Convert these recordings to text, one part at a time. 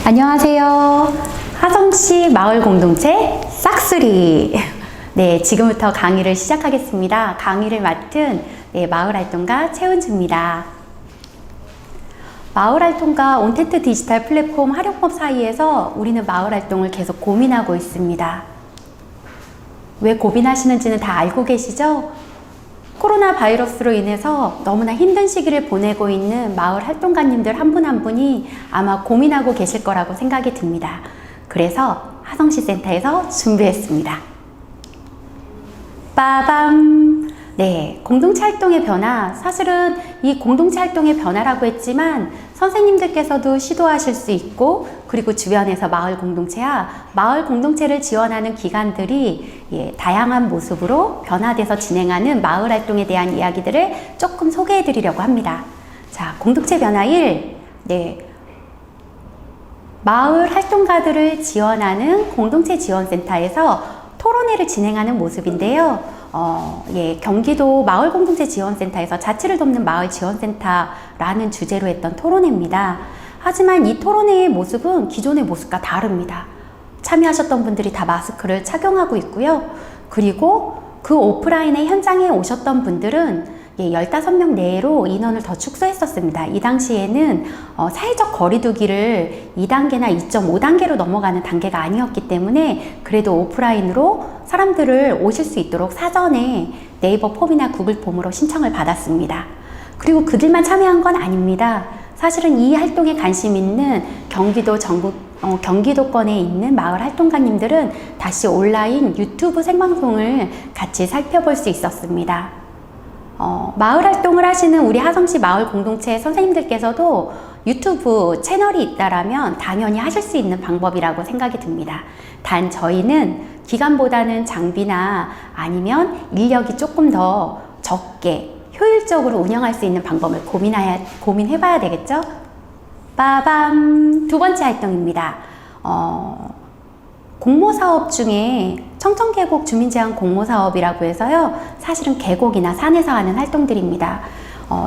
안녕하세요. 하성시 마을 공동체 싹쓸이. 네, 지금부터 강의를 시작하겠습니다. 강의를 맡은 마을 활동가 최은주입니다. 마을 활동가 온텐트 디지털 플랫폼 활용법 사이에서 우리는 마을 활동을 계속 고민하고 있습니다. 왜 고민하시는지는 다 알고 계시죠? 코로나 바이러스로 인해서 너무나 힘든 시기를 보내고 있는 마을 활동가님들 한 분 한 분이 아마 고민하고 계실 거라고 생각이 듭니다. 그래서 하성시 센터에서 준비했습니다. 빠밤! 네, 공동체 활동의 변화. 사실은 이 공동체 활동의 변화라고 했지만 선생님들께서도 시도하실 수 있고, 그리고 주변에서 마을 공동체와 마을 공동체를 지원하는 기관들이 다양한 모습으로 변화돼서 진행하는 마을 활동에 대한 이야기들을 조금 소개해 드리려고 합니다. 자, 공동체 변화 1. 네. 마을 활동가들을 지원하는 공동체 지원센터에서 토론회를 진행하는 모습인데요. 경기도 마을공동체지원센터에서 자치를 돕는 마을지원센터라는 주제로 했던 토론회입니다. 하지만 이 토론회의 모습은 기존의 모습과 다릅니다. 참여하셨던 분들이 다 마스크를 착용하고 있고요. 그리고 그 오프라인의 현장에 오셨던 분들은 15명 내로 인원을 더 축소했었습니다. 이 당시에는 사회적 거리두기를 2단계나 2.5단계로 넘어가는 단계가 아니었기 때문에 그래도 오프라인으로 사람들을 오실 수 있도록 사전에 네이버 폼이나 구글 폼으로 신청을 받았습니다. 그리고 그들만 참여한 건 아닙니다. 사실은 이 활동에 관심 있는 경기도권에 있는 마을 활동가님들은 다시 온라인 유튜브 생방송을 같이 살펴볼 수 있었습니다. 마을 활동을 하시는 우리 하성시 마을 공동체 선생님들께서도 유튜브 채널이 있다라면 당연히 하실 수 있는 방법이라고 생각이 듭니다. 단 저희는 기간보다는 장비나 아니면 인력이 조금 더 적게 효율적으로 운영할 수 있는 방법을 고민해 봐야 되겠죠? 빠밤! 두 번째 활동입니다. 공모사업 중에 청천계곡 주민제한 공모사업이라고 해서요, 사실은 계곡이나 산에서 하는 활동들입니다.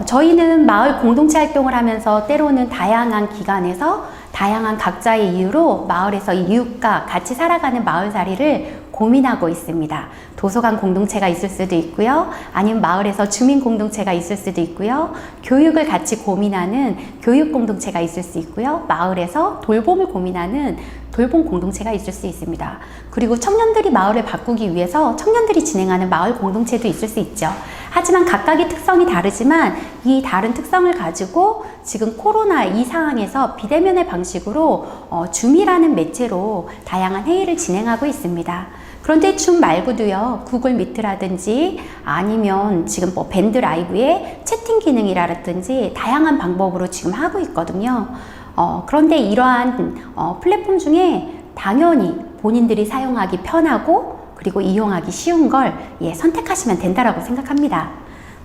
저희는 마을 공동체 활동을 하면서 때로는 다양한 기관에서 다양한 각자의 이유로 마을에서 이웃과 같이 살아가는 마을살이를 고민하고 있습니다. 도서관 공동체가 있을 수도 있고요. 아니면 마을에서 주민 공동체가 있을 수도 있고요. 교육을 같이 고민하는 교육 공동체가 있을 수 있고요. 마을에서 돌봄을 고민하는 돌봄 공동체가 있을 수 있습니다. 그리고 청년들이 마을을 바꾸기 위해서 청년들이 진행하는 마을 공동체도 있을 수 있죠. 하지만 각각의 특성이 다르지만 이 다른 특성을 가지고 지금 코로나 이 상황에서 비대면의 방식으로 줌이라는 매체로 다양한 회의를 진행하고 있습니다. 그런데 줌 말고도요, 구글 미트라든지 아니면 지금 밴드 라이브의 채팅 기능이라든지 다양한 방법으로 지금 하고 있거든요. 그런데 이러한 플랫폼 중에 당연히 본인들이 사용하기 편하고 그리고 이용하기 쉬운 걸 선택하시면 된다라고 생각합니다.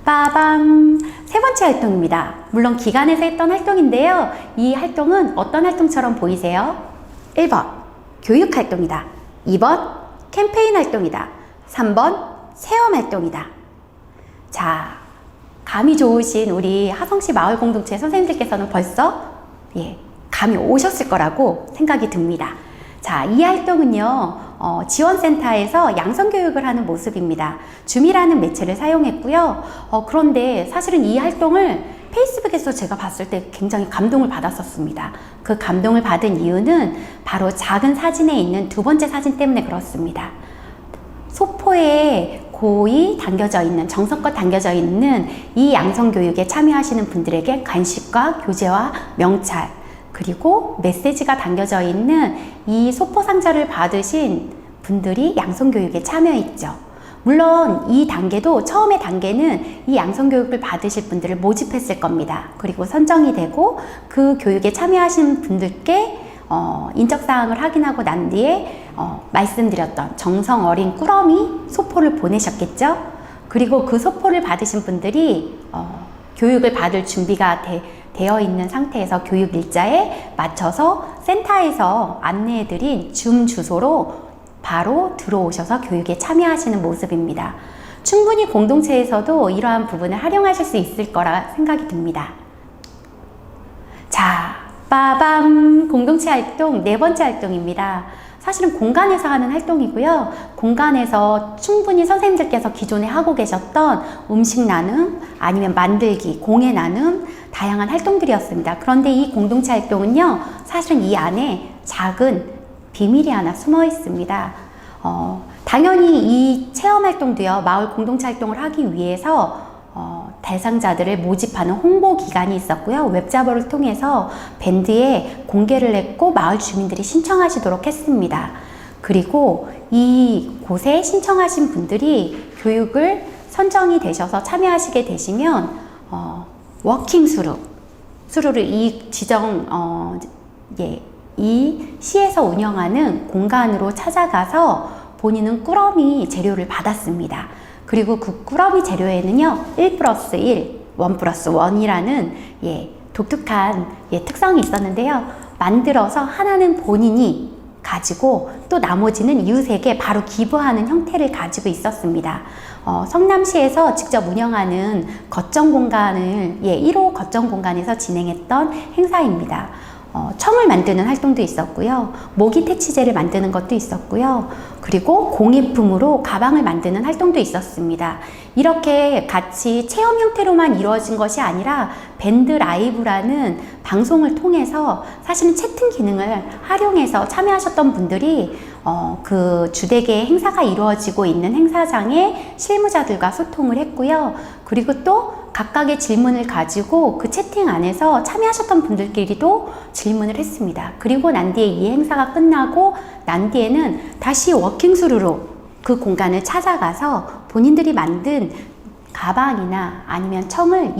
빠밤! 세 번째 활동입니다. 물론 기관에서 했던 활동인데요. 이 활동은 어떤 활동처럼 보이세요? 1번 교육 활동이다. 2번 캠페인 활동이다. 3번 체험 활동이다. 자, 감이 좋으신 우리 하성시 마을 공동체 선생님들께서는 벌써 감이 오셨을 거라고 생각이 듭니다. 자, 이 활동은요, 지원센터에서 양성교육을 하는 모습입니다. 줌이라는 매체를 사용했고요. 그런데 사실은 이 활동을 페이스북에서 제가 봤을 때 굉장히 감동을 받았었습니다. 그 감동을 받은 이유는 바로 작은 사진에 있는 두 번째 사진 때문에 그렇습니다. 소포에 고이 담겨져 있는, 정성껏 담겨져 있는 이 양성교육에 참여하시는 분들에게 간식과 교재와 명찰, 그리고 메시지가 담겨져 있는 이 소포 상자를 받으신 분들이 양성교육에 참여했죠. 물론 이 단계도 처음의 단계는 이 양성교육을 받으실 분들을 모집했을 겁니다. 그리고 선정이 되고 그 교육에 참여하신 분들께 인적사항을 확인하고 난 뒤에 말씀드렸던 정성 어린 꾸러미 소포를 보내셨겠죠. 그리고 그 소포를 받으신 분들이 교육을 받을 준비가 되어 있는 상태에서 교육 일자에 맞춰서 센터에서 안내해드린 줌 주소로 바로 들어오셔서 교육에 참여하시는 모습입니다. 충분히 공동체에서도 이러한 부분을 활용하실 수 있을 거라 생각이 듭니다. 자, 빠밤! 공동체 활동 네 번째 활동입니다. 사실은 공간에서 하는 활동이고요. 공간에서 충분히 선생님들께서 기존에 하고 계셨던 음식 나눔, 아니면 만들기, 공예 나눔, 다양한 활동들이었습니다. 그런데 이 공동체 활동은요, 사실은 이 안에 작은 비밀이 하나 숨어 있습니다. 당연히 이 체험 활동도요, 마을 공동체 활동을 하기 위해서 대상자들을 모집하는 홍보 기간이 있었고요. 웹자보를 통해서 밴드에 공개를 했고 마을 주민들이 신청하시도록 했습니다. 그리고 이곳에 신청하신 분들이 교육을 선정이 되셔서 참여하시게 되시면 워킹 수루를 이 이 시에서 운영하는 공간으로 찾아가서 본인은 꾸러미 재료를 받았습니다. 그리고 그 꾸러미 재료에는요, 1+1, 1+1이라는 독특한 특성이 있었는데요. 만들어서 하나는 본인이 가지고 또 나머지는 이웃에게 바로 기부하는 형태를 가지고 있었습니다. 성남시에서 직접 운영하는 거점공간을 1호 거점공간에서 진행했던 행사입니다. 청을 만드는 활동도 있었고요. 모기 퇴치제를 만드는 것도 있었고요. 그리고 공예품으로 가방을 만드는 활동도 있었습니다. 이렇게 같이 체험 형태로만 이루어진 것이 아니라 밴드 라이브라는 방송을 통해서 사실은 채팅 기능을 활용해서 참여하셨던 분들이 그 주택의 행사가 이루어지고 있는 행사장의 실무자들과 소통을 했고요. 그리고 또 각각의 질문을 가지고 그 채팅 안에서 참여하셨던 분들끼리도 질문을 했습니다. 그리고 난 뒤에 이 행사가 끝나고 난 뒤에는 다시 워킹스루로 그 공간을 찾아가서 본인들이 만든 가방이나 아니면 청을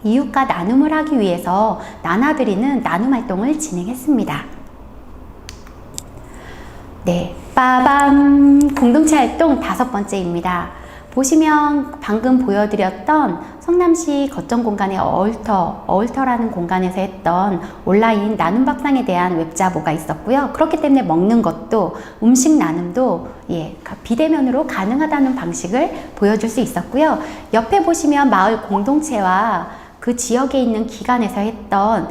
이웃과 나눔을 하기 위해서 나눠드리는 나눔 활동을 진행했습니다. 네, 빠밤! 공동체 활동 5번째입니다. 보시면 방금 보여드렸던 성남시 거점공간의 어울터라는 공간에서 했던 온라인 나눔 밥상에 대한 웹자보가 있었고요. 그렇기 때문에 먹는 것도 음식 나눔도 비대면으로 가능하다는 방식을 보여줄 수 있었고요. 옆에 보시면 마을 공동체와 그 지역에 있는 기관에서 했던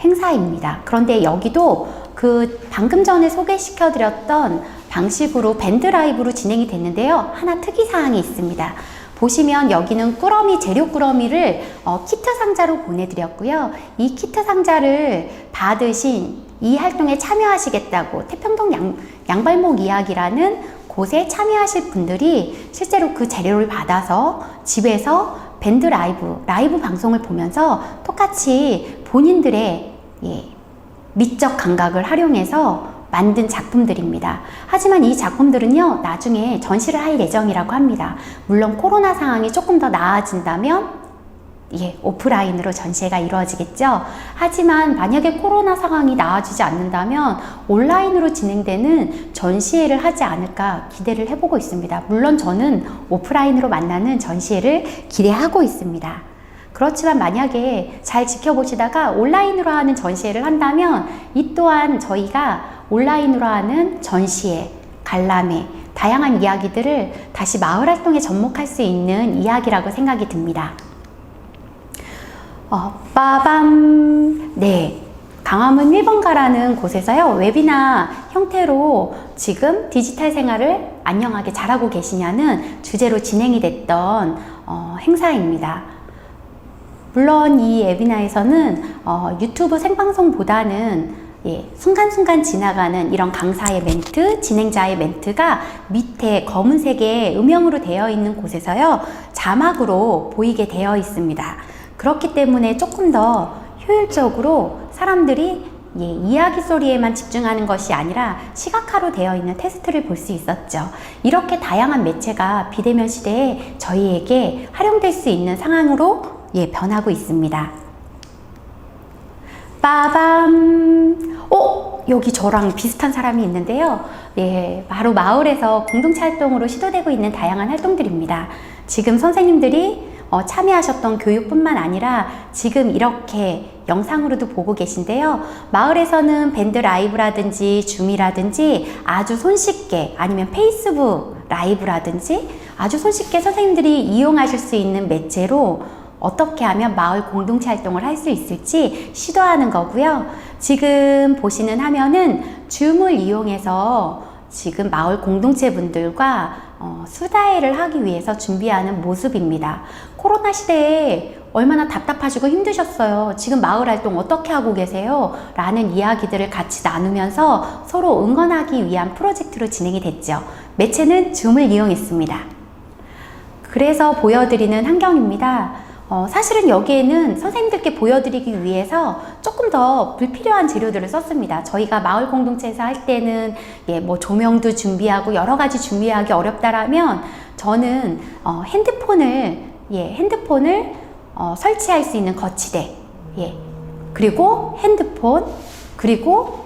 행사입니다. 그런데 여기도 그 방금 전에 소개시켜드렸던 방식으로 밴드 라이브로 진행이 됐는데요. 하나 특이사항이 있습니다. 보시면 여기는 꾸러미, 재료 꾸러미를 키트 상자로 보내드렸고요. 이 키트 상자를 받으신 이 활동에 참여하시겠다고 태평동 양발목 이야기라는 곳에 참여하실 분들이 실제로 그 재료를 받아서 집에서 밴드 라이브 방송을 보면서 똑같이 본인들의 미적 감각을 활용해서 만든 작품들입니다. 하지만 이 작품들은요, 나중에 전시를 할 예정이라고 합니다. 물론 코로나 상황이 조금 더 나아진다면 오프라인으로 전시회가 이루어지겠죠. 하지만 만약에 코로나 상황이 나아지지 않는다면 온라인으로 진행되는 전시회를 하지 않을까 기대를 해보고 있습니다. 물론 저는 오프라인으로 만나는 전시회를 기대하고 있습니다. 그렇지만 만약에 잘 지켜보시다가 온라인으로 하는 전시회를 한다면 이 또한 저희가 온라인으로 하는 전시회, 관람회, 다양한 이야기들을 다시 마을 활동에 접목할 수 있는 이야기라고 생각이 듭니다. 빠밤! 네, 강화문 1번가라는 곳에서요, 웨비나 형태로 지금 디지털 생활을 안녕하게 잘하고 계시냐는 주제로 진행이 됐던 행사입니다. 물론 이 웨비나에서는 유튜브 생방송보다는 순간순간 지나가는 이런 강사의 멘트, 진행자의 멘트가 밑에 검은색의 음영으로 되어 있는 곳에서요, 자막으로 보이게 되어 있습니다. 그렇기 때문에 조금 더 효율적으로 사람들이 이야기 소리에만 집중하는 것이 아니라 시각화로 되어 있는 테스트를 볼 수 있었죠. 이렇게 다양한 매체가 비대면 시대에 저희에게 활용될 수 있는 상황으로 변하고 있습니다. 빠밤! 여기 저랑 비슷한 사람이 있는데요. 바로 마을에서 공동체 활동으로 시도되고 있는 다양한 활동들입니다. 지금 선생님들이 참여하셨던 교육뿐만 아니라 지금 이렇게 영상으로도 보고 계신데요. 마을에서는 밴드 라이브라든지 줌이라든지 아주 손쉽게, 아니면 페이스북 라이브라든지 아주 손쉽게 선생님들이 이용하실 수 있는 매체로 어떻게 하면 마을 공동체 활동을 할 수 있을지 시도하는 거고요. 지금 보시는 화면은 줌을 이용해서 지금 마을 공동체 분들과 수다회를 하기 위해서 준비하는 모습입니다. 코로나 시대에 얼마나 답답하시고 힘드셨어요. 지금 마을 활동 어떻게 하고 계세요? 라는 이야기들을 같이 나누면서 서로 응원하기 위한 프로젝트로 진행이 됐죠. 매체는 줌을 이용했습니다. 그래서 보여드리는 환경입니다. 사실은 여기에는 선생님들께 보여드리기 위해서 조금 더 불필요한 재료들을 썼습니다. 저희가 마을 공동체에서 할 때는 뭐 조명도 준비하고 여러 가지 준비하기 어렵다라면 저는 핸드폰을 설치할 수 있는 거치대, 그리고 핸드폰, 그리고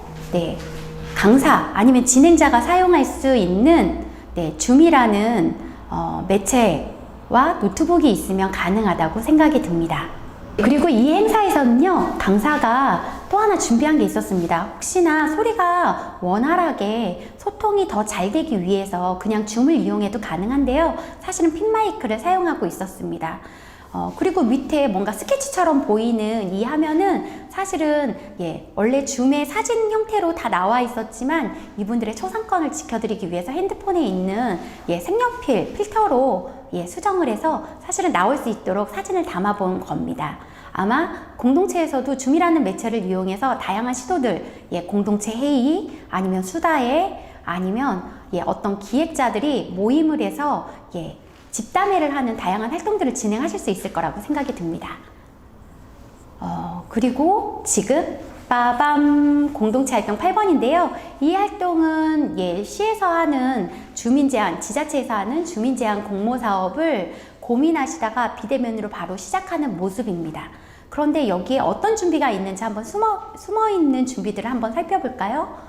강사 아니면 진행자가 사용할 수 있는 줌이라는 매체와 노트북이 있으면 가능하다고 생각이 듭니다. 그리고 이 행사에서는요, 강사가 또 하나 준비한 게 있었습니다. 혹시나 소리가 원활하게 소통이 더 잘 되기 위해서 그냥 줌을 이용해도 가능한데요, 사실은 핀마이크를 사용하고 있었습니다. 그리고 밑에 뭔가 스케치처럼 보이는 이 화면은 사실은 원래 줌의 사진 형태로 다 나와 있었지만 이분들의 초상권을 지켜드리기 위해서 핸드폰에 있는 색연필 필터로 수정을 해서 사실은 나올 수 있도록 사진을 담아 본 겁니다. 아마 공동체에서도 줌이라는 매체를 이용해서 다양한 시도들, 공동체 회의 아니면 수다회 아니면 어떤 기획자들이 모임을 해서 집단회를 하는 다양한 활동들을 진행하실 수 있을 거라고 생각이 듭니다. 그리고 지금 빠밤 공동체 활동 8번인데요. 이 활동은 시에서 하는 주민제한, 지자체에서 하는 주민제한 공모 사업을 고민하시다가 비대면으로 바로 시작하는 모습입니다. 그런데 여기에 어떤 준비가 있는지 한번 숨어 있는 준비들을 한번 살펴볼까요?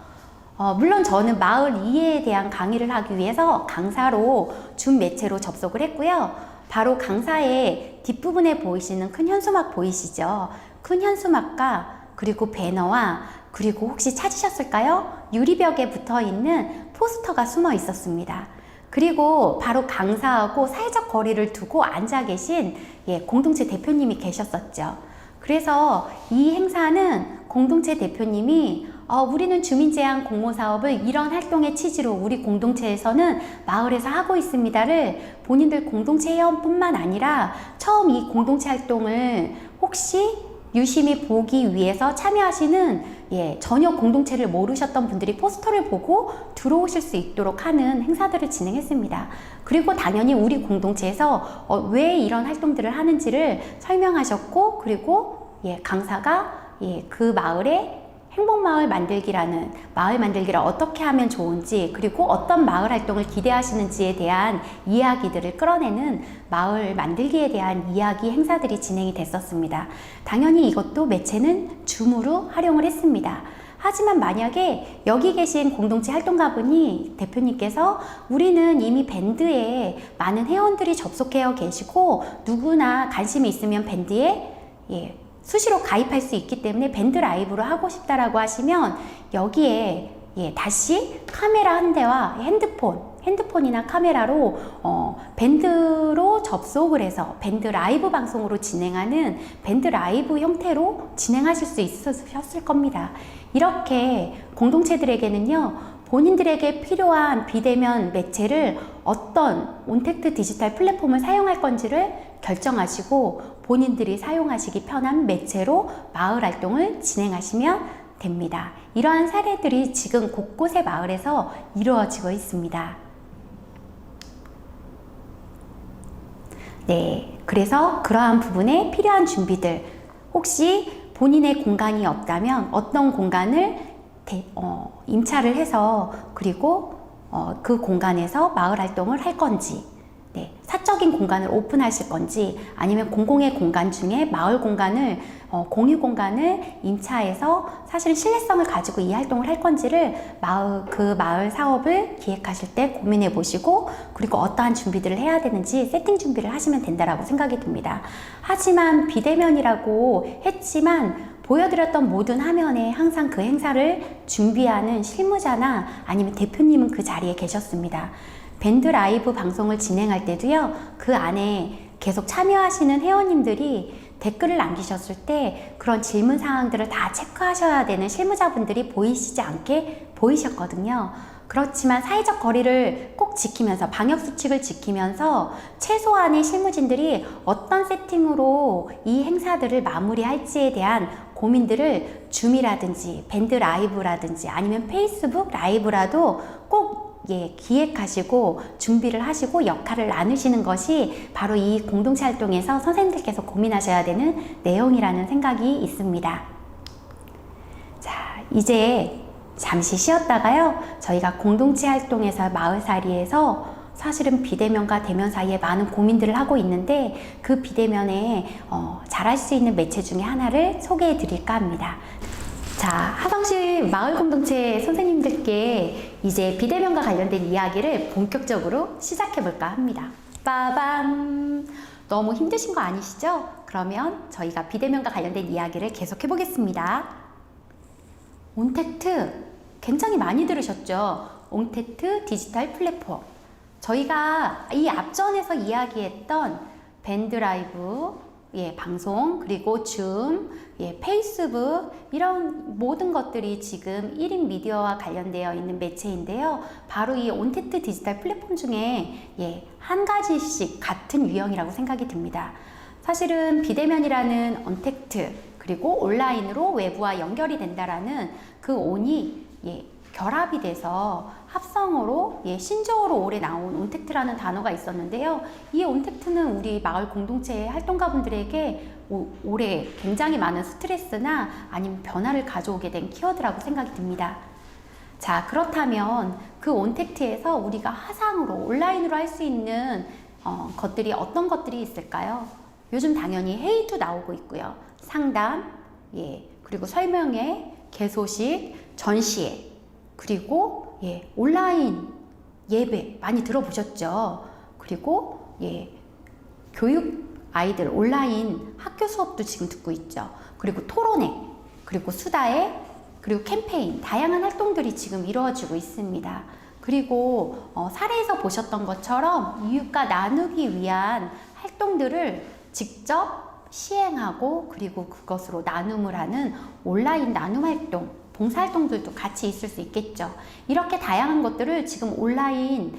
물론 저는 마을 이해에 대한 강의를 하기 위해서 강사로 줌 매체로 접속을 했고요. 바로 강사의 뒷부분에 보이시는 큰 현수막 보이시죠? 큰 현수막과 그리고 배너와 그리고 혹시 찾으셨을까요? 유리벽에 붙어 있는 포스터가 숨어 있었습니다. 그리고 바로 강사하고 사회적 거리를 두고 앉아 계신 공동체 대표님이 계셨었죠. 그래서 이 행사는 공동체 대표님이 우리는 주민제한 공모사업을 이런 활동의 취지로 우리 공동체에서는 마을에서 하고 있습니다를 본인들 공동체 회원뿐만 아니라 처음 이 공동체 활동을 혹시 유심히 보기 위해서 참여하시는 전혀 공동체를 모르셨던 분들이 포스터를 보고 들어오실 수 있도록 하는 행사들을 진행했습니다. 그리고 당연히 우리 공동체에서 왜 이런 활동들을 하는지를 설명하셨고, 그리고 강사가 그 마을에 행복마을 만들기라는 마을 만들기를 어떻게 하면 좋은지, 그리고 어떤 마을 활동을 기대하시는지에 대한 이야기들을 끌어내는 마을 만들기에 대한 이야기 행사들이 진행이 됐었습니다. 당연히 이것도 매체는 줌으로 활용을 했습니다. 하지만 만약에 여기 계신 공동체 활동가분이 대표님께서 우리는 이미 밴드에 많은 회원들이 접속해 계시고 누구나 관심이 있으면 밴드에 수시로 가입할 수 있기 때문에 밴드 라이브로 하고 싶다라고 하시면 여기에 다시 카메라 한 대와 핸드폰이나 카메라로 밴드로 접속을 해서 밴드 라이브 방송으로 진행하는 밴드 라이브 형태로 진행하실 수 있으셨을 겁니다. 이렇게 공동체들에게는요, 본인들에게 필요한 비대면 매체를 어떤 온택트 디지털 플랫폼을 사용할 건지를 결정하시고 본인들이 사용하시기 편한 매체로 마을 활동을 진행하시면 됩니다. 이러한 사례들이 지금 곳곳의 마을에서 이루어지고 있습니다. 그래서 그러한 부분에 필요한 준비들, 혹시 본인의 공간이 없다면 어떤 공간을 임차를 해서 그리고 그 공간에서 마을 활동을 할 건지, 사적인 공간을 오픈하실 건지 아니면 공공의 공간 중에 마을 공간을 공유 공간을 임차해서 사실 신뢰성을 가지고 이 활동을 할 건지를 그 마을 사업을 기획하실 때 고민해 보시고, 그리고 어떠한 준비들을 해야 되는지 세팅 준비를 하시면 된다라고 생각이 듭니다. 하지만 비대면이라고 했지만 보여드렸던 모든 화면에 항상 그 행사를 준비하는 실무자나 아니면 대표님은 그 자리에 계셨습니다. 밴드 라이브 방송을 진행할 때도요, 그 안에 계속 참여하시는 회원님들이 댓글을 남기셨을 때 그런 질문 사항들을 다 체크하셔야 되는 실무자분들이 보이시지 않게 보이셨거든요. 그렇지만 사회적 거리를 꼭 지키면서 방역수칙을 지키면서 최소한의 실무진들이 어떤 세팅으로 이 행사들을 마무리할지에 대한 고민들을 줌이라든지 밴드 라이브라든지 아니면 페이스북 라이브라도 꼭 기획하시고 준비를 하시고 역할을 나누시는 것이 바로 이 공동체 활동에서 선생님들께서 고민하셔야 되는 내용이라는 생각이 있습니다. 자, 이제 잠시 쉬었다가요, 저희가 공동체 활동에서 마을살이에서 사실은 비대면과 대면 사이에 많은 고민들을 하고 있는데 그 비대면에 잘할 수 있는 매체 중에 하나를 소개해 드릴까 합니다. 자, 하성시 마을공동체 선생님들께 이제 비대면과 관련된 이야기를 본격적으로 시작해 볼까 합니다. 빠밤! 너무 힘드신 거 아니시죠? 그러면 저희가 비대면과 관련된 이야기를 계속해 보겠습니다. 온택트 굉장히 많이 들으셨죠? 온택트 디지털 플랫폼. 저희가 이 앞전에서 이야기했던 밴드 라이브, 방송, 그리고 줌, 페이스북 이런 모든 것들이 지금 1인 미디어와 관련되어 있는 매체인데요. 바로 이 온택트 디지털 플랫폼 중에 한 가지씩 같은 유형이라고 생각이 듭니다. 사실은 비대면이라는 온택트 그리고 온라인으로 외부와 연결이 된다라는 그 온이 결합이 돼서 합성어로 신조어로 올해 나온 온택트라는 단어가 있었는데요. 이 온택트는 우리 마을 공동체 활동가분들에게 올해 굉장히 많은 스트레스나 아니면 변화를 가져오게 된 키워드라고 생각이 듭니다. 자, 그렇다면 그 온택트에서 우리가 화상으로 온라인으로 할 수 있는 것들이 어떤 것들이 있을까요? 요즘 당연히 회의도 나오고 있고요. 상담, 그리고 설명회, 개소식, 전시회, 그리고 온라인 예배 많이 들어보셨죠? 그리고 교육 아이들 온라인 학교 수업도 지금 듣고 있죠. 그리고 토론회, 그리고 수다회, 그리고 캠페인 다양한 활동들이 지금 이루어지고 있습니다. 그리고 사례에서 보셨던 것처럼 이웃과 나누기 위한 활동들을 직접 시행하고 그리고 그것으로 나눔을 하는 온라인 나눔 활동, 봉사활동들도 같이 있을 수 있겠죠. 이렇게 다양한 것들을 지금 온라인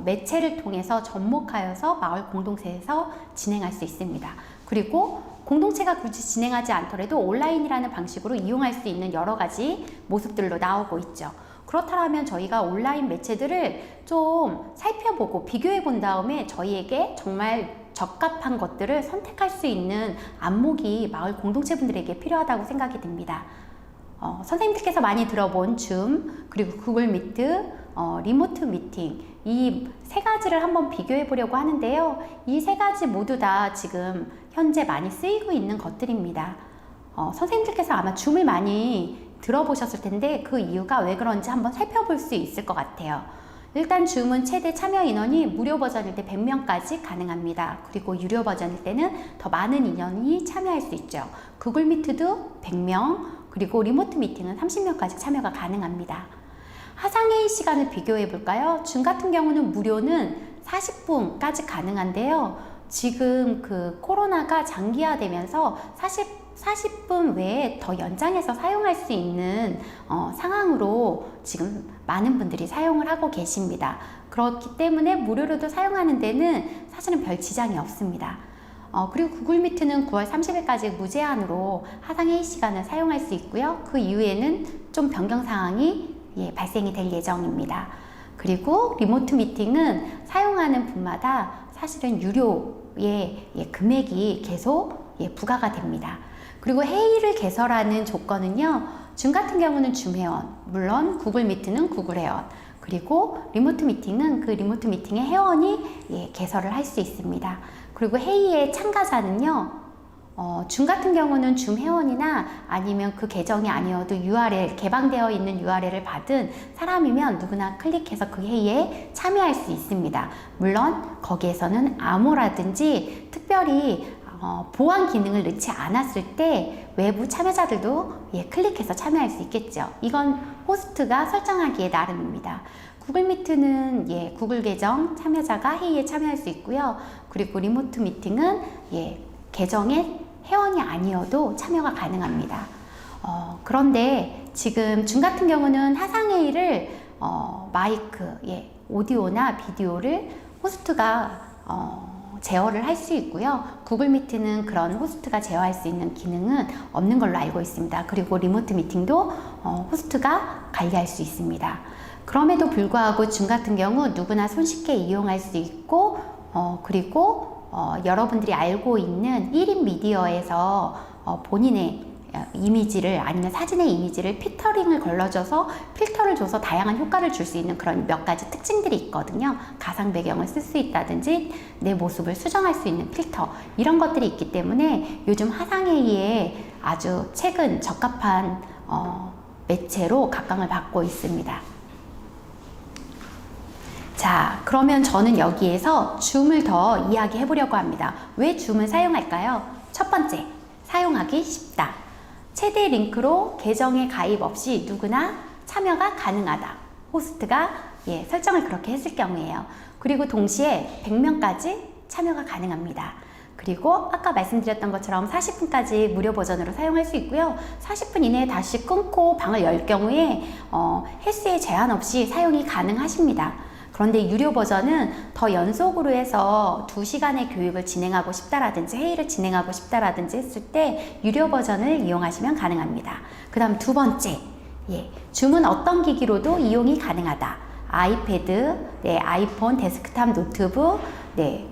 매체를 통해서 접목하여서 마을 공동체에서 진행할 수 있습니다. 그리고 공동체가 굳이 진행하지 않더라도 온라인이라는 방식으로 이용할 수 있는 여러 가지 모습들로 나오고 있죠. 그렇다면 저희가 온라인 매체들을 좀 살펴보고 비교해 본 다음에 저희에게 정말 적합한 것들을 선택할 수 있는 안목이 마을 공동체분들에게 필요하다고 생각이 듭니다. 선생님들께서 많이 들어본 줌, 그리고 구글 미트, 리모트 미팅 이 세 가지를 한번 비교해 보려고 하는데요. 이 세 가지 모두 다 지금 현재 많이 쓰이고 있는 것들입니다. 선생님들께서 아마 줌을 많이 들어보셨을 텐데 그 이유가 왜 그런지 한번 살펴볼 수 있을 것 같아요. 일단 줌은 최대 참여 인원이 무료 버전일 때 100명까지 가능합니다. 그리고 유료 버전일 때는 더 많은 인원이 참여할 수 있죠. 구글 미트도 100명, 그리고 리모트 미팅은 30명까지 참여가 가능합니다. 화상회의 시간을 비교해 볼까요? 줌 같은 경우는 무료는 40분까지 가능한데요. 지금 그 코로나가 장기화되면서 40분 외에 더 연장해서 사용할 수 있는 상황으로 지금 많은 분들이 사용을 하고 계십니다. 그렇기 때문에 무료로도 사용하는 데는 사실은 별 지장이 없습니다. 그리고 구글 미트는 9월 30일까지 무제한으로 화상회의 시간을 사용할 수 있고요. 그 이후에는 좀 변경 사항이 발생이 될 예정입니다. 그리고 리모트 미팅은 사용하는 분마다 사실은 유료의 금액이 계속 부과가 됩니다. 그리고 회의를 개설하는 조건은요, 줌 같은 경우는 줌 회원, 물론 구글 미트는 구글 회원, 그리고 리모트 미팅은 그 리모트 미팅의 회원이 개설을 할 수 있습니다. 그리고 회의의 참가자는요, 줌 같은 경우는 줌 회원이나 아니면 그 계정이 아니어도 URL, 개방되어 있는 URL을 받은 사람이면 누구나 클릭해서 그 회의에 참여할 수 있습니다. 물론 거기에서는 암호라든지 특별히 보안 기능을 넣지 않았을 때 외부 참여자들도 클릭해서 참여할 수 있겠죠. 이건 호스트가 설정하기에 나름입니다. 구글 미트는 구글 계정 참여자가 회의에 참여할 수 있고요. 그리고 그리고 리모트 미팅은 계정의 회원이 아니어도 참여가 가능합니다. 그런데 지금 줌 같은 경우는 화상회의를 마이크, 오디오나 비디오를 호스트가 제어를 할 수 있고요. 구글 미트는 그런 호스트가 제어할 수 있는 기능은 없는 걸로 알고 있습니다. 그리고 리모트 미팅도 호스트가 관리할 수 있습니다. 그럼에도 불구하고 줌 같은 경우 누구나 손쉽게 이용할 수 있고 그리고 여러분들이 알고 있는 1인 미디어에서 본인의 이미지를 아니면 사진의 이미지를 필터링을 걸러줘서 필터를 줘서 다양한 효과를 줄 수 있는 그런 몇 가지 특징들이 있거든요. 가상 배경을 쓸 수 있다든지 내 모습을 수정할 수 있는 필터, 이런 것들이 있기 때문에 요즘 화상회의에 아주 최근 적합한 매체로 각광을 받고 있습니다. 자, 그러면 저는 여기에서 줌을 더 이야기해 보려고 합니다. 왜 줌을 사용할까요? 첫 번째, 사용하기 쉽다. 최대 링크로 계정에 가입 없이 누구나 참여가 가능하다. 호스트가 설정을 그렇게 했을 경우에요. 그리고 동시에 100명까지 참여가 가능합니다. 그리고 아까 말씀드렸던 것처럼 40분까지 무료 버전으로 사용할 수 있고요. 40분 이내에 다시 끊고 방을 열 경우에 횟수에 제한 없이 사용이 가능하십니다. 그런데 유료 버전은 더 연속으로 해서 2시간의 교육을 진행하고 싶다라든지 회의를 진행하고 싶다라든지 했을 때 유료 버전을 이용하시면 가능합니다. 그 다음 두 번째, 줌은 어떤 기기로도 이용이 가능하다. 아이패드, 아이폰, 데스크탑, 노트북,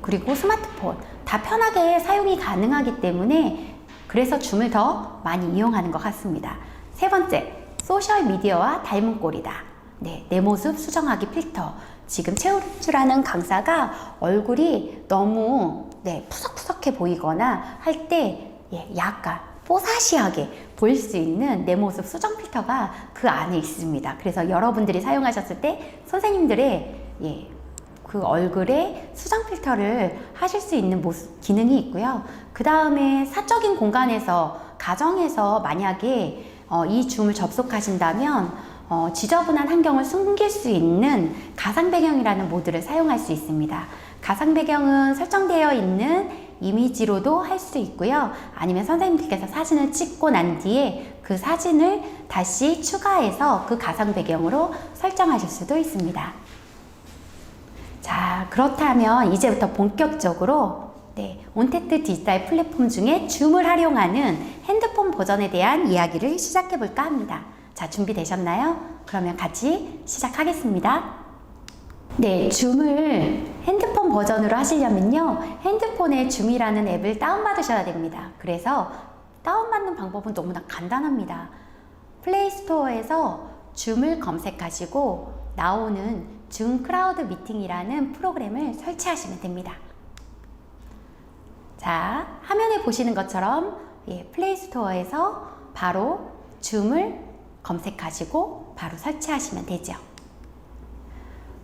그리고 스마트폰 다 편하게 사용이 가능하기 때문에 그래서 줌을 더 많이 이용하는 것 같습니다. 세 번째, 소셜미디어와 닮은 꼴이다. 내 모습 수정하기 필터. 지금 최우주라는 강사가 얼굴이 너무 푸석푸석해 보이거나 할 때 약간 뽀사시하게 보일 수 있는 내 모습 수정 필터가 그 안에 있습니다. 그래서 여러분들이 사용하셨을 때 선생님들의 그 얼굴에 수정 필터를 하실 수 있는 기능이 있고요. 그 다음에 사적인 공간에서, 가정에서 만약에 이 줌을 접속하신다면 지저분한 환경을 숨길 수 있는 가상 배경이라는 모드를 사용할 수 있습니다. 가상 배경은 설정되어 있는 이미지로도 할 수 있고요. 아니면 선생님들께서 사진을 찍고 난 뒤에 그 사진을 다시 추가해서 그 가상 배경으로 설정하실 수도 있습니다. 자, 그렇다면 이제부터 본격적으로 온택트 디지털 플랫폼 중에 줌을 활용하는 핸드폰 버전에 대한 이야기를 시작해 볼까 합니다. 자, 준비되셨나요? 그러면 같이 시작하겠습니다. 줌을 핸드폰 버전으로 하시려면요, 핸드폰에 줌이라는 앱을 다운받으셔야 됩니다. 그래서 다운받는 방법은 너무나 간단합니다. 플레이스토어에서 줌을 검색하시고 나오는 줌 클라우드 미팅이라는 프로그램을 설치하시면 됩니다. 자, 화면에 보시는 것처럼 플레이스토어에서 바로 줌을 검색하시고 바로 설치하시면 되죠.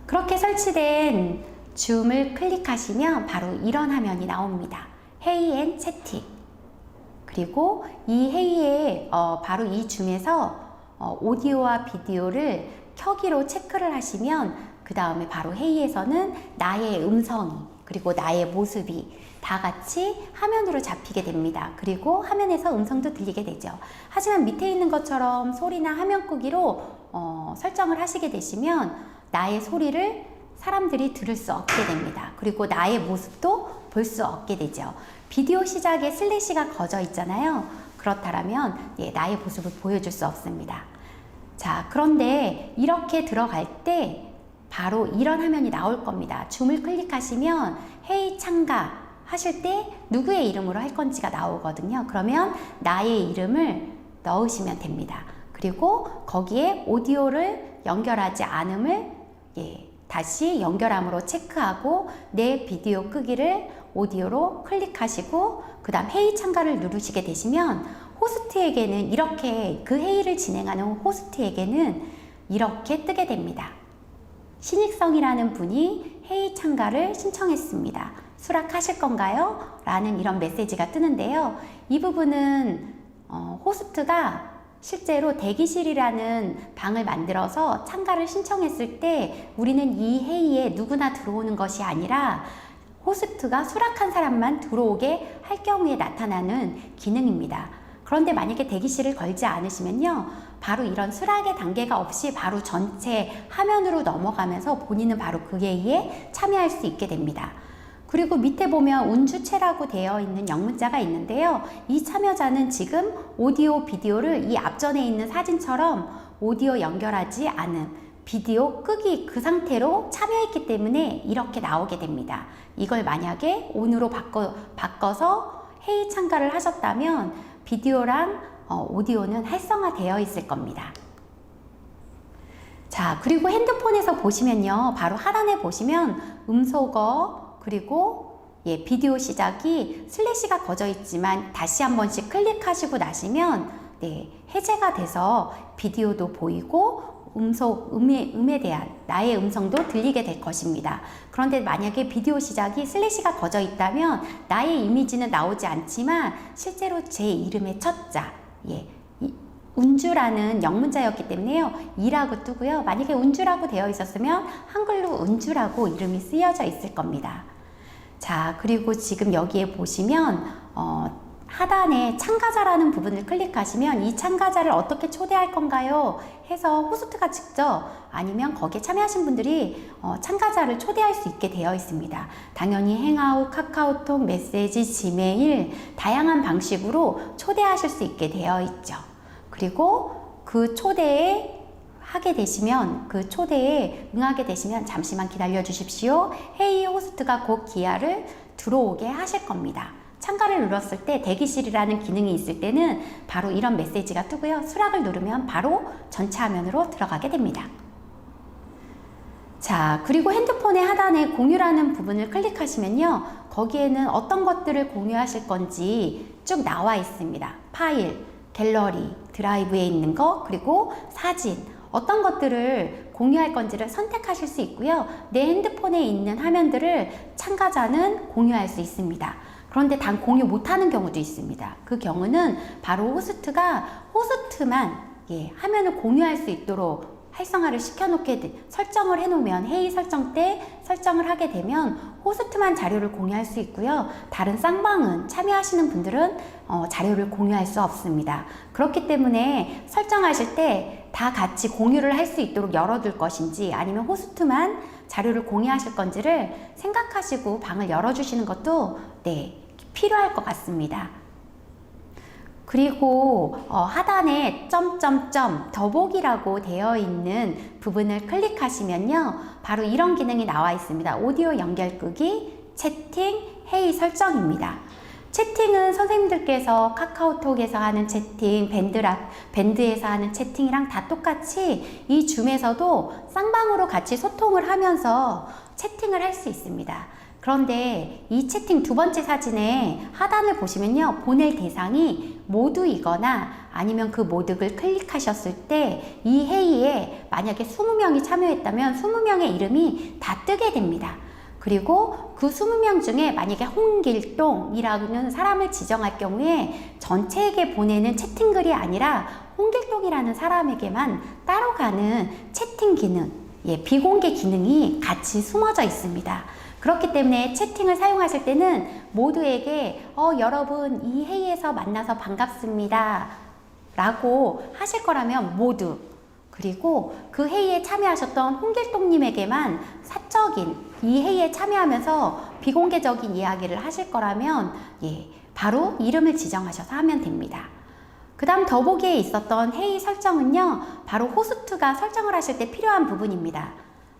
그렇게 설치된 줌을 클릭하시면 바로 이런 화면이 나옵니다. 회의 앤 채팅. 그리고 이 회의에 바로 이 줌에서 오디오와 비디오를 켜기로 체크를 하시면 그 다음에 바로 회의에서는 나의 음성이 그리고 나의 모습이 다 같이 화면으로 잡히게 됩니다. 그리고 화면에서 음성도 들리게 되죠. 하지만 밑에 있는 것처럼 소리나 화면 끄기로 설정을 하시게 되시면 나의 소리를 사람들이 들을 수 없게 됩니다. 그리고 나의 모습도 볼 수 없게 되죠. 비디오 시작에 슬래시가 거져 있잖아요. 그렇다면 나의 모습을 보여줄 수 없습니다. 자, 그런데 이렇게 들어갈 때 바로 이런 화면이 나올 겁니다. 줌을 클릭하시면 회의 참가 하실 때 누구의 이름으로 할 건지가 나오거든요. 그러면 나의 이름을 넣으시면 됩니다. 그리고 거기에 오디오를 연결하지 않음을 다시 연결함으로 체크하고 내 비디오 끄기를 오디오로 클릭하시고 그 다음 회의 참가를 누르시게 되시면 호스트에게는 이렇게 그 회의를 진행하는 호스트에게는 이렇게 뜨게 됩니다. 신익성이라는 분이 회의 참가를 신청했습니다. 수락하실 건가요? 라는 이런 메시지가 뜨는데요. 이 부분은 호스트가 실제로 대기실이라는 방을 만들어서 참가를 신청했을 때 우리는 이 회의에 누구나 들어오는 것이 아니라 호스트가 수락한 사람만 들어오게 할 경우에 나타나는 기능입니다. 그런데 만약에 대기실을 걸지 않으시면요, 바로 이런 수락의 단계가 없이 바로 전체 화면으로 넘어가면서 본인은 바로 그 회의에 참여할 수 있게 됩니다. 그리고 밑에 보면 운주체라고 되어 있는 영문자가 있는데요, 이 참여자는 지금 오디오, 비디오를 이 앞전에 있는 사진처럼 오디오 연결하지 않음, 비디오 끄기 그 상태로 참여했기 때문에 이렇게 나오게 됩니다. 이걸 만약에 ON으로 바꿔서 회의 참가를 하셨다면 비디오랑 오디오는 활성화되어 있을 겁니다. 자, 그리고 핸드폰에서 보시면요, 바로 하단에 보시면 음소거, 그리고 비디오 시작이 슬래시가 거져 있지만 다시 한 번씩 클릭하시고 나시면 해제가 돼서 비디오도 보이고 음에 대한 나의 음성도 들리게 될 것입니다. 그런데 만약에 비디오 시작이 슬래시가 거져 있다면 나의 이미지는 나오지 않지만 실제로 제 이름의 첫자, 운주라는 영문자였기 때문에요, 이라고 뜨고요. 만약에 운주라고 되어 있었으면 한글로 운주라고 이름이 쓰여져 있을 겁니다. 자, 그리고 지금 여기에 보시면 하단에 참가자라는 부분을 클릭하시면 이 참가자를 어떻게 초대할 건가요? 해서 호스트가 직접 아니면 거기에 참여하신 분들이 참가자를 초대할 수 있게 되어 있습니다. 당연히 행아웃, 카카오톡, 메시지, 지메일 다양한 방식으로 초대하실 수 있게 되어 있죠. 그리고 그 초대에 응하게 되시면 잠시만 기다려 주십시오. 회의 호스트가 곧 기아를 들어오게 하실 겁니다. 참가를 눌렀을 때 대기실이라는 기능이 있을 때는 바로 이런 메시지가 뜨고요. 수락을 누르면 바로 전체 화면으로 들어가게 됩니다. 자, 그리고 핸드폰의 하단에 공유라는 부분을 클릭하시면요, 거기에는 어떤 것들을 공유하실 건지 쭉 나와 있습니다. 파일, 갤러리, 드라이브에 있는 거, 그리고 사진, 어떤 것들을 공유할 건지를 선택하실 수 있고요. 내 핸드폰에 있는 화면들을 참가자는 공유할 수 있습니다. 그런데 단 공유 못하는 경우도 있습니다. 그 경우는 바로 호스트만 화면을 공유할 수 있도록 활성화를 설정을 해놓으면, 회의 설정 때 설정을 하게 되면 호스트만 자료를 공유할 수 있고요. 다른 쌍방은, 참여하시는 분들은 자료를 공유할 수 없습니다. 그렇기 때문에 설정하실 때 다 같이 공유를 할 수 있도록 열어둘 것인지 아니면 호스트만 자료를 공유하실 건지를 생각하시고 방을 열어주시는 것도 필요할 것 같습니다. 그리고 하단에 점점점 더보기라고 되어 있는 부분을 클릭하시면요, 바로 이런 기능이 나와 있습니다. 오디오 연결 끄기, 채팅, 회의 설정입니다. 채팅은 선생님들께서 카카오톡에서 하는 채팅, 밴드에서 하는 채팅이랑 다 똑같이 이 줌에서도 쌍방으로 같이 소통을 하면서 채팅을 할 수 있습니다. 그런데 이 채팅 두 번째 사진에 하단을 보시면요, 보낼 대상이 모두이거나 아니면 그 모두를 클릭하셨을 때 이 회의에 만약에 20명이 참여했다면 20명의 이름이 다 뜨게 됩니다. 그리고 그 20명 중에 만약에 홍길동이라는 사람을 지정할 경우에 전체에게 보내는 채팅글이 아니라 홍길동이라는 사람에게만 따로 가는 채팅 기능, 비공개 기능이 같이 숨어져 있습니다. 그렇기 때문에 채팅을 사용하실 때는 모두에게 여러분 이 회의에서 만나서 반갑습니다 라고 하실 거라면 모두, 그리고 그 회의에 참여하셨던 홍길동님에게만 사적인 이 회의에 참여하면서 비공개적인 이야기를 하실 거라면 바로 이름을 지정하셔서 하면 됩니다. 그 다음 더보기에 있었던 회의 설정은요, 바로 호스트가 설정을 하실 때 필요한 부분입니다.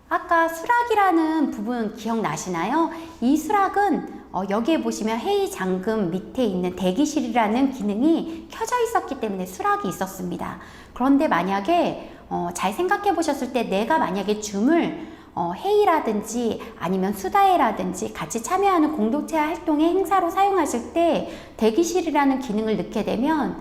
아까 수락이라는 부분 기억나시나요? 이 수락은 여기에 보시면 회의 잠금 밑에 있는 대기실이라는 기능이 켜져 있었기 때문에 수락이 있었습니다. 그런데 만약에 잘 생각해 보셨을 때 내가 만약에 줌을 회의라든지 아니면 수다회라든지 같이 참여하는 공동체 활동의 행사로 사용하실 때 대기실이라는 기능을 넣게 되면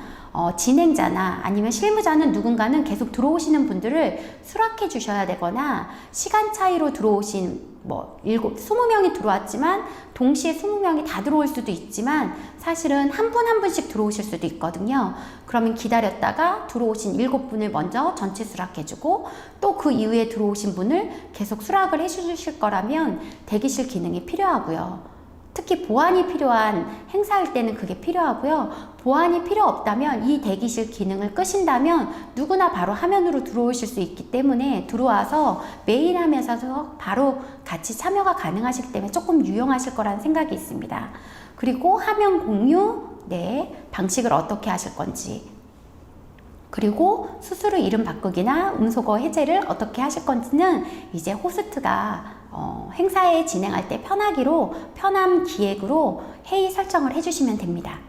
진행자나 아니면 실무자는 누군가는 계속 들어오시는 분들을 수락해 주셔야 되거나, 시간 차이로 들어오신 20명이 들어왔지만 동시에 20명이 다 들어올 수도 있지만 사실은 한 분 한 분씩 들어오실 수도 있거든요. 그러면 기다렸다가 들어오신 7분을 먼저 전체 수락해주고 또 그 이후에 들어오신 분을 계속 수락을 해주실 거라면 대기실 기능이 필요하고요. 특히 보안이 필요한 행사할 때는 그게 필요하고요. 보안이 필요 없다면 이 대기실 기능을 끄신다면 누구나 바로 화면으로 들어오실 수 있기 때문에 들어와서 메인 화면에서 바로 같이 참여가 가능하시기 때문에 조금 유용하실 거라는 생각이 있습니다. 그리고 화면 공유, 방식을 어떻게 하실 건지, 그리고 수수료 이름 바꾸기나 음소거 해제를 어떻게 하실 건지는 이제 호스트가 행사에 진행할 때 편하기로 편함 기획으로 회의 설정을 해주시면 됩니다.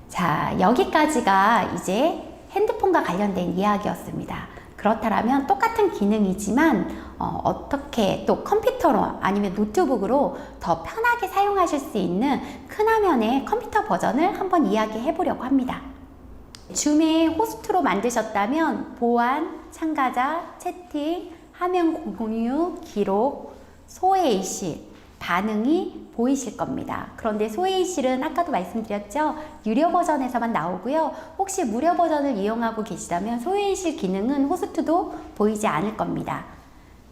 자, 여기까지가 이제 핸드폰과 관련된 이야기였습니다. 그렇다면 똑같은 기능이지만 어떻게 또 컴퓨터로 아니면 노트북으로 더 편하게 사용하실 수 있는 큰 화면의 컴퓨터 버전을 한번 이야기해 보려고 합니다. 줌의 호스트로 만드셨다면 보안, 참가자, 채팅, 화면 공유, 기록, 소회의실, 반응이 보이실 겁니다. 그런데 소회의실은 아까도 말씀드렸죠? 유료 버전에서만 나오고요. 혹시 무료 버전을 이용하고 계시다면 소회의실 기능은 호스트도 보이지 않을 겁니다.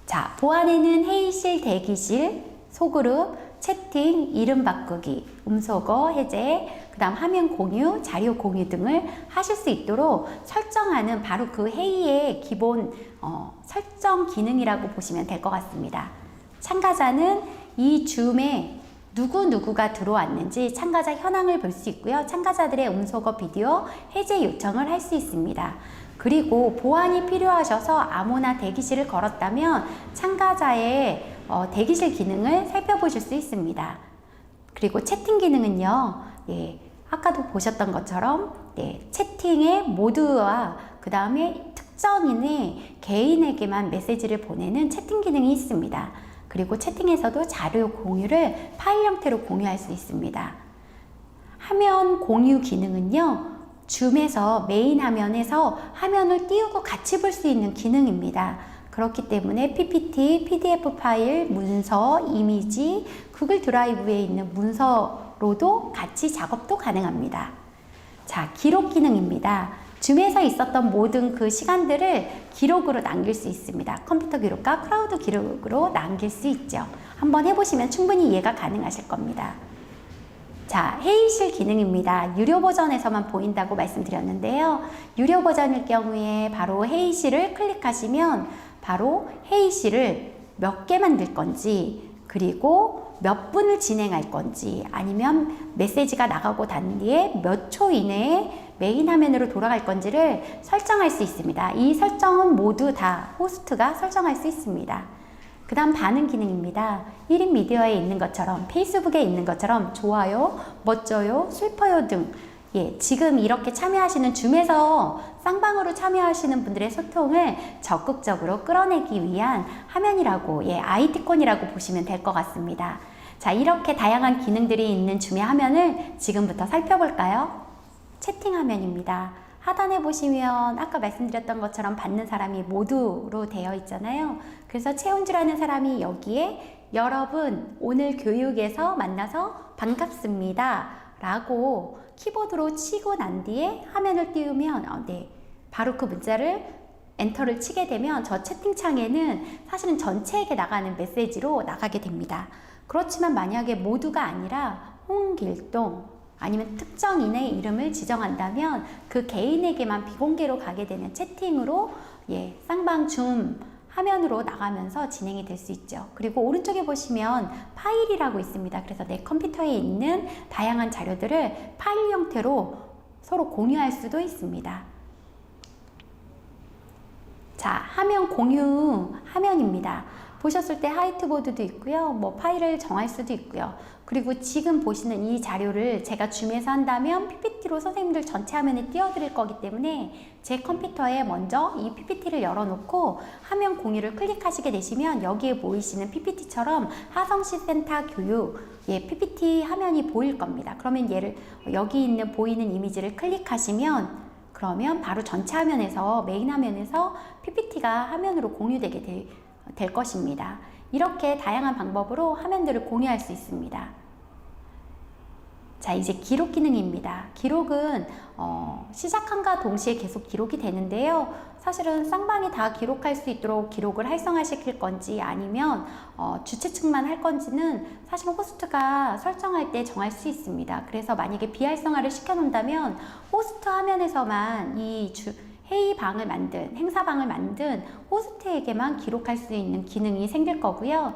자, 보안에는 회의실, 대기실, 소그룹, 채팅, 이름 바꾸기, 음소거, 해제, 그 다음 화면 공유, 자료 공유 등을 하실 수 있도록 설정하는 바로 그 회의의 기본 설정 기능이라고 보시면 될 것 같습니다. 참가자는 이 줌에 누구가 들어왔는지 참가자 현황을 볼 수 있고요. 참가자들의 음소거 비디오 해제 요청을 할 수 있습니다. 그리고 보안이 필요하셔서 아무나 대기실을 걸었다면 참가자의 대기실 기능을 살펴보실 수 있습니다. 그리고 채팅 기능은요, 아까도 보셨던 것처럼 채팅의 모두와 그 다음에 특정인의 개인에게만 메시지를 보내는 채팅 기능이 있습니다. 그리고 채팅에서도 자료 공유를 파일 형태로 공유할 수 있습니다. 화면 공유 기능은요, 줌에서 메인 화면에서 화면을 띄우고 같이 볼 수 있는 기능입니다. 그렇기 때문에 PPT, PDF 파일, 문서, 이미지, 구글 드라이브에 있는 문서로도 같이 작업도 가능합니다. 자, 기록 기능입니다. 줌에서 있었던 모든 그 시간들을 기록으로 남길 수 있습니다. 컴퓨터 기록과 클라우드 기록으로 남길 수 있죠. 한번 해보시면 충분히 이해가 가능하실 겁니다. 자, 회의실 기능입니다. 유료 버전에서만 보인다고 말씀드렸는데요. 유료 버전일 경우에 바로 회의실을 클릭하시면 바로 회의실을 몇 개 만들 건지, 그리고 몇 분을 진행할 건지, 아니면 메시지가 나가고 난 뒤에 몇 초 이내에 메인 화면으로 돌아갈 건지를 설정할 수 있습니다. 이 설정은 모두 다 호스트가 설정할 수 있습니다. 그 다음 반응 기능입니다. 1인 미디어에 있는 것처럼, 페이스북에 있는 것처럼 좋아요, 멋져요, 슬퍼요 등 지금 이렇게 참여하시는 줌에서 쌍방으로 참여하시는 분들의 소통을 적극적으로 끌어내기 위한 화면이라고, 아이티콘이라고 보시면 될 것 같습니다. 자, 이렇게 다양한 기능들이 있는 줌의 화면을 지금부터 살펴볼까요? 채팅 화면입니다. 하단에 보시면 아까 말씀드렸던 것처럼 받는 사람이 모두로 되어 있잖아요. 그래서 최은주라는 사람이 여기에 여러분 오늘 교육에서 만나서 반갑습니다 라고 키보드로 치고 난 뒤에 화면을 띄우면 바로 그 문자를 엔터를 치게 되면 저 채팅창에는 사실은 전체에게 나가는 메시지로 나가게 됩니다. 그렇지만 만약에 모두가 아니라 홍길동 아니면 특정인의 이름을 지정한다면 그 개인에게만 비공개로 가게 되는 채팅으로 쌍방 줌 화면으로 나가면서 진행이 될 수 있죠. 그리고 오른쪽에 보시면 파일이라고 있습니다. 그래서 내 컴퓨터에 있는 다양한 자료들을 파일 형태로 서로 공유할 수도 있습니다. 자, 화면 공유 화면입니다. 보셨을 때 화이트보드도 있고요. 파일을 정할 수도 있고요. 그리고 지금 보시는 이 자료를 제가 줌에서 한다면 PPT로 선생님들 전체 화면에 띄워드릴 거기 때문에 제 컴퓨터에 먼저 이 PPT를 열어놓고 화면 공유를 클릭하시게 되시면 여기에 보이시는 PPT처럼 하성시 센터 교육 PPT 화면이 보일 겁니다. 그러면 여기 있는 보이는 이미지를 클릭하시면 그러면 바로 전체 화면에서 메인 화면에서 PPT가 화면으로 공유되게 될 것입니다. 이렇게 다양한 방법으로 화면들을 공유할 수 있습니다. 자, 이제 기록 기능입니다. 기록은 시작함과 동시에 계속 기록이 되는데요. 사실은 쌍방이 다 기록할 수 있도록 기록을 활성화시킬 건지 아니면 주최 측만 할 건지는 사실은 호스트가 설정할 때 정할 수 있습니다. 그래서 만약에 비활성화를 시켜놓는다면 호스트 화면에서만 회의방을 만든, 행사방을 만든 호스트에게만 기록할 수 있는 기능이 생길 거고요.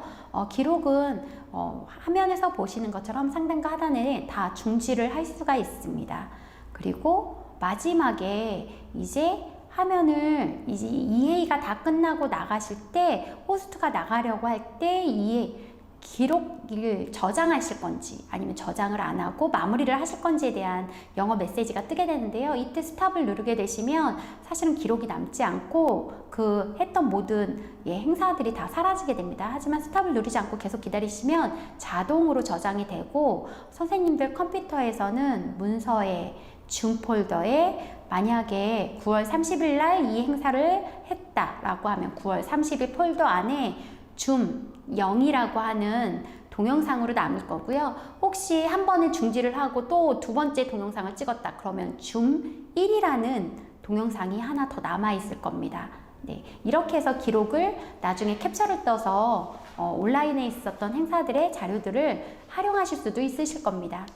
기록은 화면에서 보시는 것처럼 상단과 하단에 다 중지를 할 수가 있습니다. 그리고 마지막에 이제 화면을 이 회의가 다 끝나고 나가실 때 호스트가 나가려고 할 때 이 기록을 저장하실 건지 아니면 저장을 안 하고 마무리를 하실 건지에 대한 영어 메시지가 뜨게 되는데요. 이때 스탑을 누르게 되시면 사실은 기록이 남지 않고 그 했던 모든 행사들이 다 사라지게 됩니다. 하지만 스탑을 누르지 않고 계속 기다리시면 자동으로 저장이 되고 선생님들 컴퓨터에서는 문서에 줌 폴더에 만약에 9월 30일 날 이 행사를 했다라고 하면 9월 30일 폴더 안에 줌 0이라고 하는 동영상으로 남을 거고요. 혹시 한 번에 중지를 하고 또 두 번째 동영상을 찍었다 그러면 줌 1이라는 동영상이 하나 더 남아 있을 겁니다. 네, 이렇게 해서 기록을 나중에 캡처를 떠서 온라인에 있었던 행사들의 자료들을 활용하실 수도 있으실 겁니다.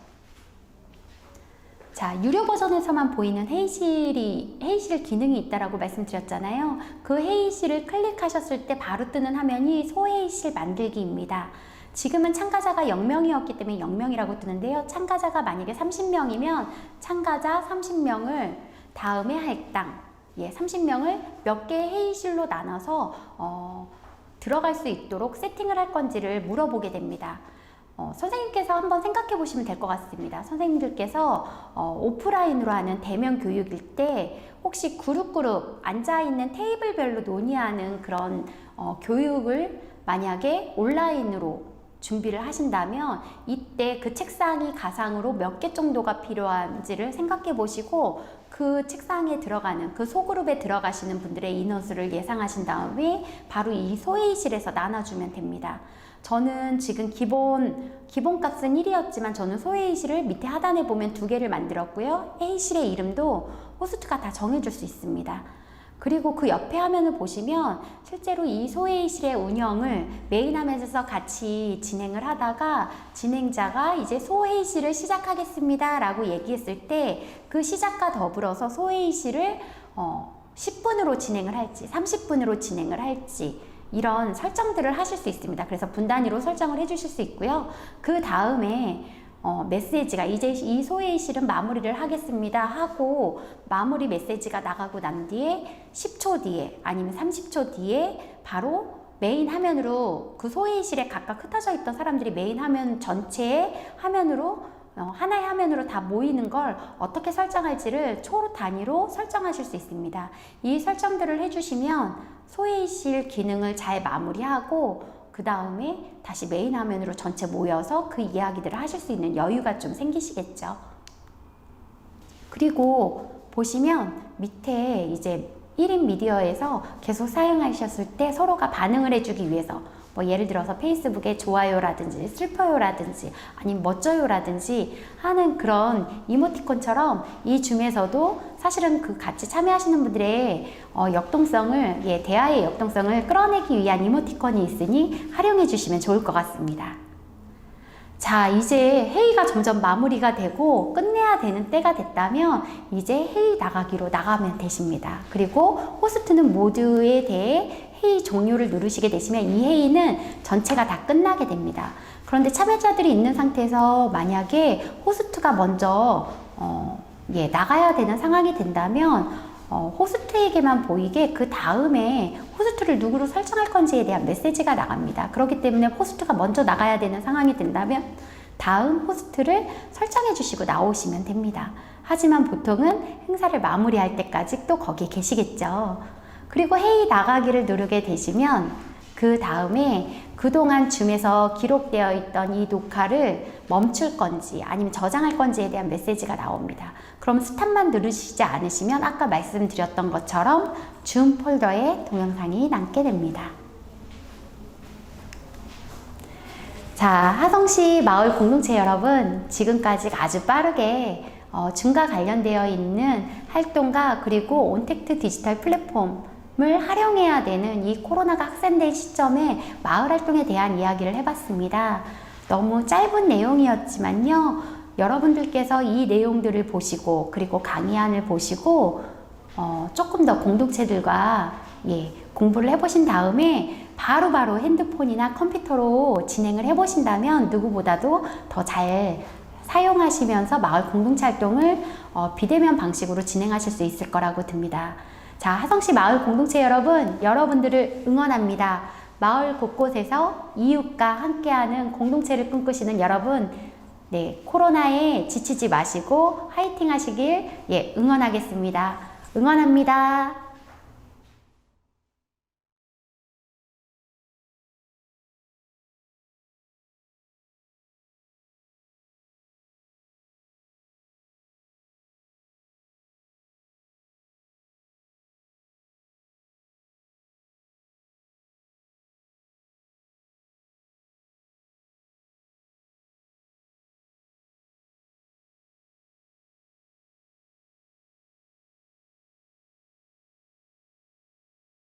자, 유료 버전에서만 보이는 회의실 기능이 있다라고 말씀드렸잖아요. 그 회의실을 클릭하셨을 때 바로 뜨는 화면이 소회의실 만들기입니다. 지금은 참가자가 0명이었기 때문에 0명이라고 뜨는데요. 참가자가 만약에 30명이면 참가자 30명을 다음에 할당, 30명을 몇 개의 회의실로 나눠서 들어갈 수 있도록 세팅을 할 건지를 물어보게 됩니다. 선생님께서 한번 생각해 보시면 될 것 같습니다. 선생님들께서 오프라인으로 하는 대면 교육일 때 혹시 그룹 앉아있는 테이블별로 논의하는 그런 교육을 만약에 온라인으로 준비를 하신다면 이때 그 책상이 가상으로 몇 개 정도가 필요한지를 생각해 보시고 그 책상에 들어가는 그 소그룹에 들어가시는 분들의 인원수를 예상하신 다음에 바로 이 소회의실에서 나눠주면 됩니다. 저는 지금 기본값은 1이었지만 저는 소회의실을 밑에 하단에 보면 2개를 만들었고요. 회의실의 이름도 호스트가 다 정해줄 수 있습니다. 그리고 그 옆에 화면을 보시면 실제로 이 소회의실의 운영을 메인 화면에서 같이 진행을 하다가 진행자가 이제 소회의실을 시작하겠습니다 라고 얘기했을 때 그 시작과 더불어서 소회의실을 10분으로 진행을 할지 30분으로 진행을 할지 이런 설정들을 하실 수 있습니다. 그래서 분 단위로 설정을 해 주실 수 있고요. 그 다음에 메시지가 이제 이 소회의실은 마무리를 하겠습니다 하고 마무리 메시지가 나가고 난 뒤에 10초 뒤에 아니면 30초 뒤에 바로 메인 화면으로 그 소회의실에 각각 흩어져 있던 사람들이 메인 화면 전체의 화면으로 하나의 화면으로 다 모이는 걸 어떻게 설정할지를 초 단위로 설정하실 수 있습니다. 이 설정들을 해주시면 소회의실 기능을 잘 마무리하고 그 다음에 다시 메인 화면으로 전체 모여서 그 이야기들을 하실 수 있는 여유가 좀 생기시겠죠. 그리고 보시면 밑에 이제 1인 미디어에서 계속 사용하셨을 때 서로가 반응을 해주기 위해서 뭐 예를 들어서 페이스북에 좋아요라든지 슬퍼요라든지 아니면 멋져요라든지 하는 그런 이모티콘처럼 이 줌에서도 사실은 그 같이 참여하시는 분들의 역동성을 대화의 역동성을 끌어내기 위한 이모티콘이 있으니 활용해 주시면 좋을 것 같습니다. 자, 이제 회의가 점점 마무리가 되고 끝내야 되는 때가 됐다면 이제 회의 나가기로 나가면 되십니다. 그리고 호스트는 모두에 대해 회의 종료를 누르시게 되시면 이 회의는 전체가 다 끝나게 됩니다. 그런데 참여자들이 있는 상태에서 만약에 호스트가 먼저 나가야 되는 상황이 된다면 호스트에게만 보이게 그 다음에 호스트를 누구로 설정할 건지에 대한 메시지가 나갑니다. 그렇기 때문에 호스트가 먼저 나가야 되는 상황이 된다면 다음 호스트를 설정해 주시고 나오시면 됩니다. 하지만 보통은 행사를 마무리할 때까지 또 거기에 계시겠죠. 그리고 회의 나가기를 누르게 되시면 그 다음에 그동안 줌에서 기록되어 있던 이 녹화를 멈출 건지 아니면 저장할 건지에 대한 메시지가 나옵니다. 그럼 스탑만 누르시지 않으시면 아까 말씀드렸던 것처럼 줌 폴더에 동영상이 남게 됩니다. 자, 하성시 마을 공동체 여러분, 지금까지 아주 빠르게 중과 관련되어 있는 활동과 그리고 온택트 디지털 플랫폼을 활용해야 되는 이 코로나가 확산된 시점에 마을 활동에 대한 이야기를 해봤습니다. 너무 짧은 내용이었지만요, 여러분들께서 이 내용들을 보시고 그리고 강의안을 보시고 조금 더 공동체들과 공부를 해보신 다음에 바로바로 핸드폰이나 컴퓨터로 진행을 해보신다면 누구보다도 더 잘 사용하시면서 마을 공동체 활동을 비대면 방식으로 진행하실 수 있을 거라고 듭니다. 자, 하성시 마을 공동체 여러분, 여러분들을 응원합니다. 마을 곳곳에서 이웃과 함께하는 공동체를 꿈꾸시는 여러분, 코로나에 지치지 마시고 화이팅 하시길 응원하겠습니다. 응원합니다.